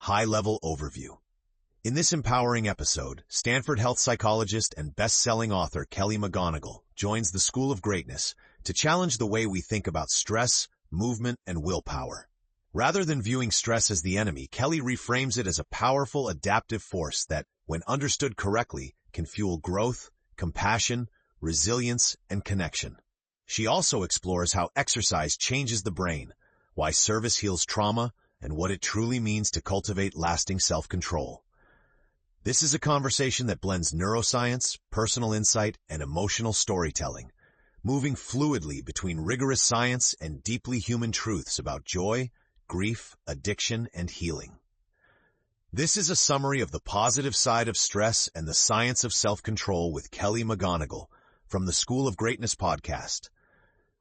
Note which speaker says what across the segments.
Speaker 1: high-level overview. In this empowering episode, Stanford health psychologist and best-selling author Kelly McGonigal joins the School of Greatness to challenge the way we think about stress, movement, and willpower. Rather than viewing stress as the enemy, Kelly reframes it as a powerful adaptive force that, when understood correctly, can fuel growth, compassion, resilience, and connection. She also explores how exercise changes the brain, why service heals trauma, and what it truly means to cultivate lasting self-control. This is a conversation that blends neuroscience, personal insight, and emotional storytelling, moving fluidly between rigorous science and deeply human truths about joy, grief, addiction, and healing. This is a summary of the positive side of stress and the science of self-control with Kelly McGonigal from the School of Greatness podcast,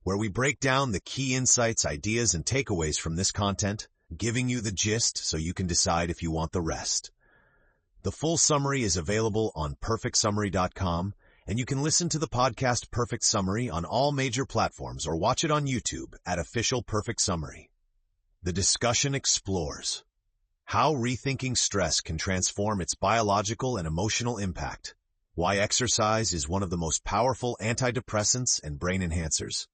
Speaker 1: where we break down the key insights, ideas, and takeaways from this content, giving you the gist so you can decide if you want the rest. The full summary is available on perfectsummary.com, and you can listen to the podcast Perfect Summary on all major platforms or watch it on YouTube at Official Perfect Summary. The discussion explores how rethinking stress can transform its biological and emotional impact, why exercise is one of the most powerful antidepressants and brain enhancers,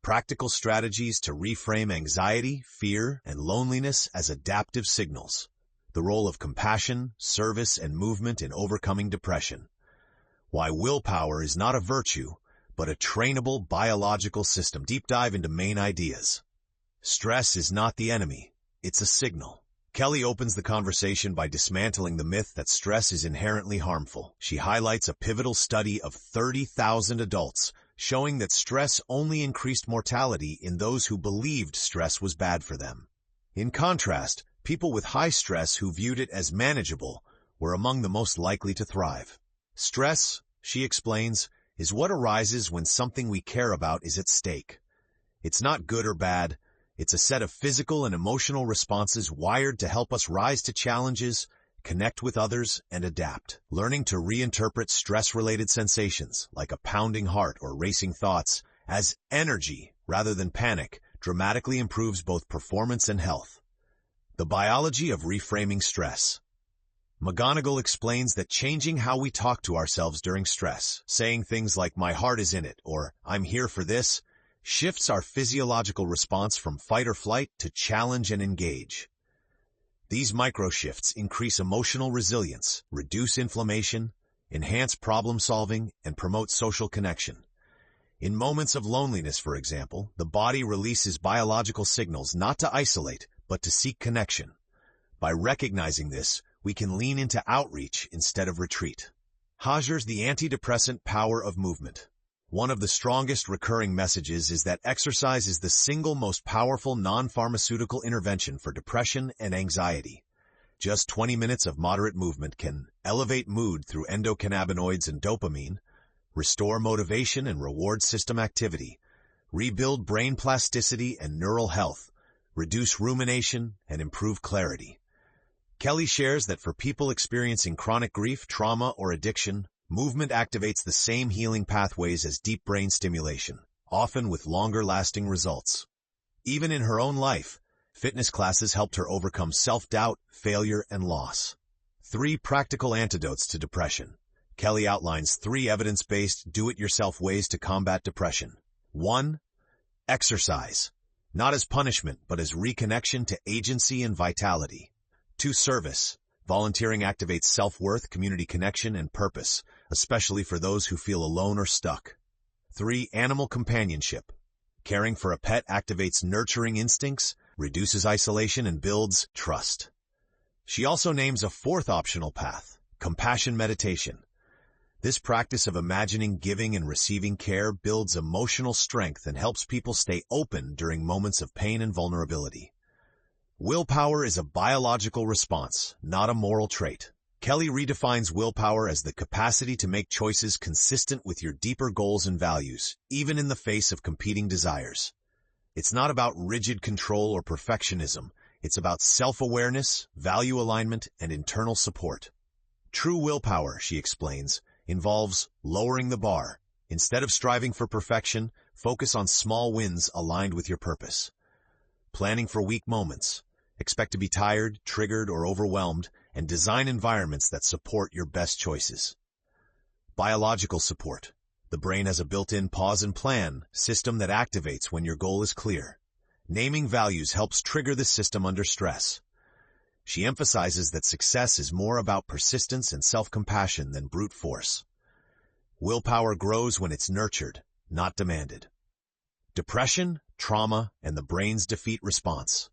Speaker 1: practical strategies to reframe anxiety, fear, and loneliness as adaptive signals, the role of compassion, service, and movement in overcoming depression, why willpower is not a virtue, but a trainable biological system. Deep dive into main ideas. Stress is not the enemy, it's a signal. Kelly opens the conversation by dismantling the myth that stress is inherently harmful. She highlights a pivotal study of 30,000 adults showing that stress only increased mortality in those who believed stress was bad for them. In contrast, people with high stress who viewed it as manageable were among the most likely to thrive. Stress, she explains, is what arises when something we care about is at stake. It's not good or bad. It's a set of physical and emotional responses wired to help us rise to challenges, connect with others, and adapt. Learning to reinterpret stress-related sensations, like a pounding heart or racing thoughts, as energy rather than panic dramatically improves both performance and health. The biology of reframing stress. McGonigal explains that changing how we talk to ourselves during stress, saying things like "my heart is in it" or "I'm here for this," shifts our physiological response from fight or flight to challenge and engage. These micro-shifts increase emotional resilience, reduce inflammation, enhance problem-solving, and promote social connection. In moments of loneliness, for example, the body releases biological signals not to isolate, but to seek connection. By recognizing this, we can lean into outreach instead of retreat. Hager's The Antidepressant Power of Movement. One of the strongest recurring messages is that exercise is the single most powerful non-pharmaceutical intervention for depression and anxiety. Just 20 minutes of moderate movement can elevate mood through endocannabinoids and dopamine, restore motivation and reward system activity, rebuild brain plasticity and neural health, reduce rumination, and improve clarity. Kelly shares that for people experiencing chronic grief, trauma, or addiction, movement activates the same healing pathways as deep brain stimulation, often with longer-lasting results. Even in her own life, fitness classes helped her overcome self-doubt, failure, and loss. 3 practical antidotes to depression. Kelly outlines 3 evidence-based, do-it-yourself ways to combat depression. 1. Exercise. Not as punishment, but as reconnection to agency and vitality. 2. Service. Volunteering activates self-worth, community connection, and purpose, especially for those who feel alone or stuck. 3. Animal companionship. Caring for a pet activates nurturing instincts, reduces isolation, and builds trust. She also names a 4th optional path, compassion meditation. This practice of imagining, giving, and receiving care builds emotional strength and helps people stay open during moments of pain and vulnerability. Willpower is a biological response, not a moral trait. Kelly redefines willpower as the capacity to make choices consistent with your deeper goals and values, even in the face of competing desires. It's not about rigid control or perfectionism. It's about self-awareness, value alignment, and internal support. True willpower, she explains, involves lowering the bar. Instead of striving for perfection, focus on small wins aligned with your purpose. Planning for weak moments. Expect to be tired, triggered, or overwhelmed, and design environments that support your best choices. Biological support. The brain has a built-in pause and plan system that activates when your goal is clear. Naming values helps trigger this system under stress. She emphasizes that success is more about persistence and self-compassion than brute force. Willpower grows when it's nurtured, not demanded. Depression, trauma, and the brain's defeat response.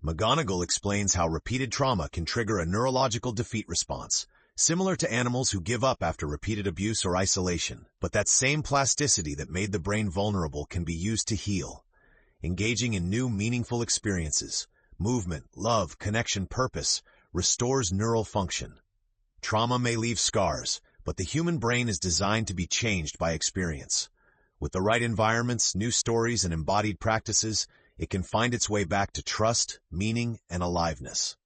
Speaker 1: McGonigal explains how repeated trauma can trigger a neurological defeat response, similar to animals who give up after repeated abuse or isolation. But that same plasticity that made the brain vulnerable can be used to heal. Engaging in new, meaningful experiences, movement, love, connection, purpose, restores neural function. Trauma may leave scars, but the human brain is designed to be changed by experience. With the right environments, new stories, and embodied practices, it can find its way back to trust, meaning, and aliveness.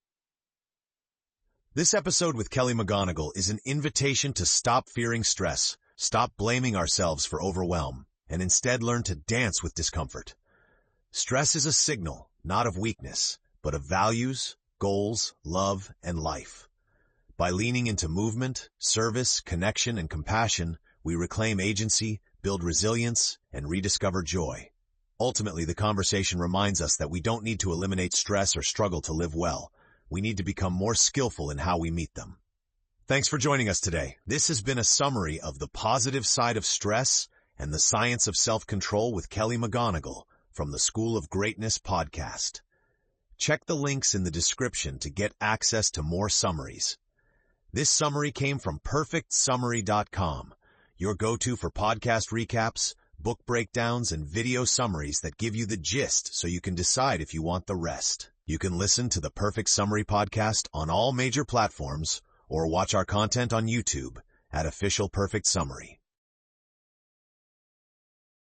Speaker 1: This episode with Kelly McGonigal is an invitation to stop fearing stress, stop blaming ourselves for overwhelm, and instead learn to dance with discomfort. Stress is a signal, not of weakness, but of values, goals, love, and life. By leaning into movement, service, connection, and compassion, we reclaim agency, build resilience, and rediscover joy. Ultimately, the conversation reminds us that we don't need to eliminate stress or struggle to live well. We need to become more skillful in how we meet them. Thanks for joining us today. This has been a summary of the positive side of stress and the science of self-control with Kelly McGonigal from the School of Greatness podcast. Check the links in the description to get access to more summaries. This summary came from perfectsummary.com, your go-to for podcast recaps, book breakdowns, and video summaries that give you the gist so you can decide if you want the rest. You can listen to the Perfect Summary podcast on all major platforms or watch our content on YouTube at Official Perfect Summary.